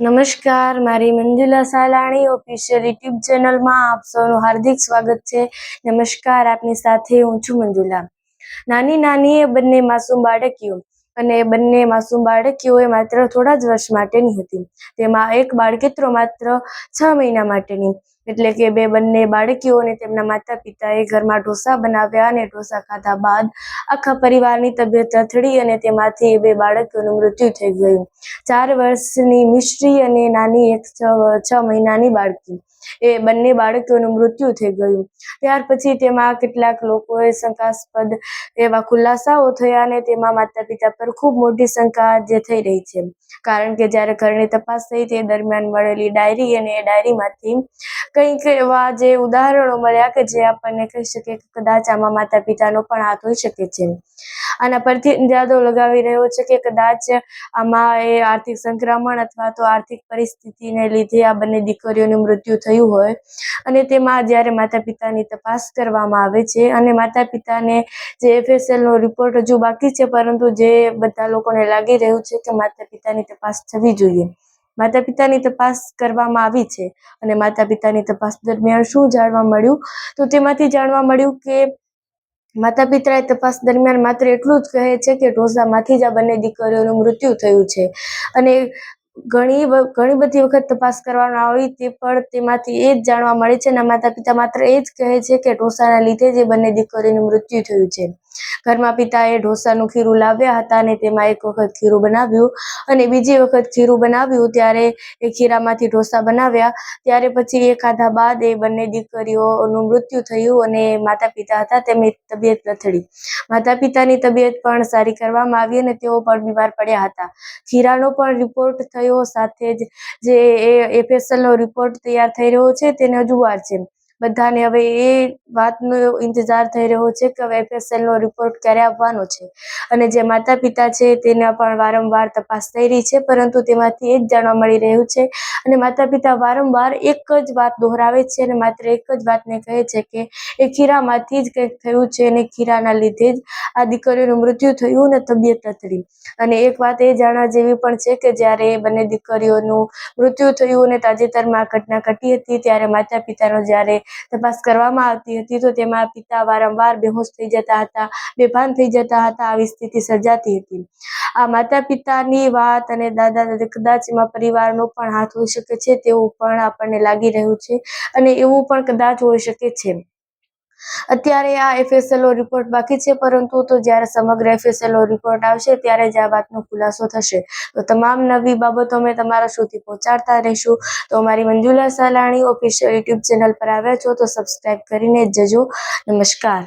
નમસ્કાર, મારી Manjula Salani official YouTube ચેનલમાં આપ સૌનું હાર્દિક સ્વાગત છે. નમસ્કાર, આપની સાથે હું છું મંજુલા. નાની નાની એ બંને માસૂમ બાળકીઓ અને એ બંને માસૂમ બાળકીઓ એ માત્ર થોડા જ વર્ષ માટેની હતી. તેમાં એક બાળકીત્રો માત્ર 6 મહિના માટેની. એટલે કે બંને બાળકીઓ અને તેમના માતા પિતાએ ઘરમાં ઢોસા બનાવ્યા અને ઢોસા ખાધા બાદ આખા પરિવારની તબિયત લથડી અને તેમાંથી બે બાળકીઓનું મૃત્યુ થઈ ગયું. 4 વર્ષની મિશ્રી અને નાની એક 6 મહિનાની બાળકી, એ બંને બાળકીઓનું મૃત્યુ થઈ ગયું. ત્યાર પછી તેમાં કેટલાક લોકોએ શંકાસ્પદ એવા ખુલાસાઓ થયા અને તેમાં માતા પિતા પર ખૂબ મોટી શંકા જે થઈ રહી છે. કારણ કે જ્યારે ઘરની તપાસ થઈ તે દરમિયાન મળેલી ડાયરી અને એ ડાયરીમાંથી કંઈક એવા જે ઉદાહરણો મળ્યા કે જે આપણને કહી શકે કે કદાચ આમાં માતા પિતાનો પણ હાથ હોઈ શકે છે. આના પરથી અંદાજો લગાવી રહ્યો છે કે કદાચ આમાં એ આર્થિક સંક્રમણ અથવા તો આર્થિક પરિસ્થિતિને લીધે આ બંને દીકરીઓનું મૃત્યુ થયું હોય. અને તેમાં જ્યારે માતા પિતાની તપાસ કરવામાં આવે છે અને માતા પિતાને જે FSLનો રિપોર્ટ હજુ બાકી છે, પરંતુ જે બધા લોકોને લાગી રહ્યું છે કે માતા પિતાની તપાસ થવી જોઈએ. માતા પિતાની તપાસ કરવામાં આવી છે અને માતા પિતાની તપાસ દરમિયાન શું જાણવા મળ્યું, તો તેમાંથી જાણવા મળ્યું કે માતા પિતાએ તપાસ દરમિયાન માત્ર એટલું જ કહે છે કે ઢોસામાંથી જ આ બંને દીકરીઓનું મૃત્યુ થયું છે. અને ઘણી બધી વખત તપાસ કરવામાં આવી તે પણ તેમાંથી એ જ જાણવા મળે છે અને માતા પિતા માત્ર એ જ કહે છે કે ઢોસાના લીધે જ એ બંને દીકરીઓનું મૃત્યુ થયું છે. ઘરમાં પિતાએ ઢોસાનું ખીરું લાવ્યા હતા અને તેમાં એક વખત ખીરું બનાવ્યું અને બીજી વખત ખીરું બનાવ્યું ત્યારે એ ખીરામાંથી ઢોસા બનાવ્યા. ત્યારે પછી એ ખાધા બાદ એ બંને દીકરીઓનું મૃત્યુ થયું અને માતા પિતા હતા તેમની તબિયત લથડી. માતા પિતાની તબિયત પણ સારી કરવામાં આવી અને તેઓ પણ બીમાર પડ્યા હતા. ખીરાનો પણ રિપોર્ટ થયો, સાથે જ જે FSLનો રિપોર્ટ તૈયાર થઈ રહ્યો છે તેને હજુ વાર છે. બધાને હવે એ વાતનો ઇંતજાર થઈ રહ્યો છે કે હવે FSLનો રિપોર્ટ ક્યારે આવવાનો છે. અને જે માતા પિતા છે તેના પણ વારંવાર તપાસ થઈ રહી છે, પરંતુ તેમાંથી એ જ જાણવા મળી રહ્યું છે અને માતા પિતા વારંવાર એક જ વાત દોહરાવે છે અને માત્ર એક જ વાતને કહે છે કે એ ખીરામાંથી જ કંઈક થયું છે અને ખીરાના લીધે જ આ દીકરીઓનું મૃત્યુ થયું અને તબિયત લથડી. અને એક વાત એ જાણવા જેવી પણ છે કે જ્યારે એ બંને દીકરીઓનું મૃત્યુ થયું અને તાજેતરમાં આ ઘટના ઘટી હતી ત્યારે માતા પિતાનો જ્યારે તપાસ કરવામાં આવતી હતી તો તેમાં પિતા વારંવાર બેહોશ થઈ જતા હતા, બેભાન થઈ જતા હતા. આવી સ્થિતિ સર્જાતી હતી. આ માતા પિતાની વાત અને દાદા દાદી કદાચ એમાં પરિવારનો પણ હાથ હોઈ શકે છે તેવું પણ આપણને લાગી રહ્યું છે અને એવું પણ કદાચ હોઈ શકે છે. અત્યારે આ FSLનો રિપોર્ટ બાકી છે, પરંતુ તો જ્યારે સમગ્ર FSLનો રિપોર્ટ આવશે ત્યારે જ આ વાતનો ખુલાસો થશે. તો તમામ નવી બાબતો અમે તમારા સુધી પહોંચાડતા રહીશું. તો અમારી Manjula Salani official YouTube channel પર આવ્યા છો તો સબસ્ક્રાઈબ કરીને જ જજો. નમસ્કાર.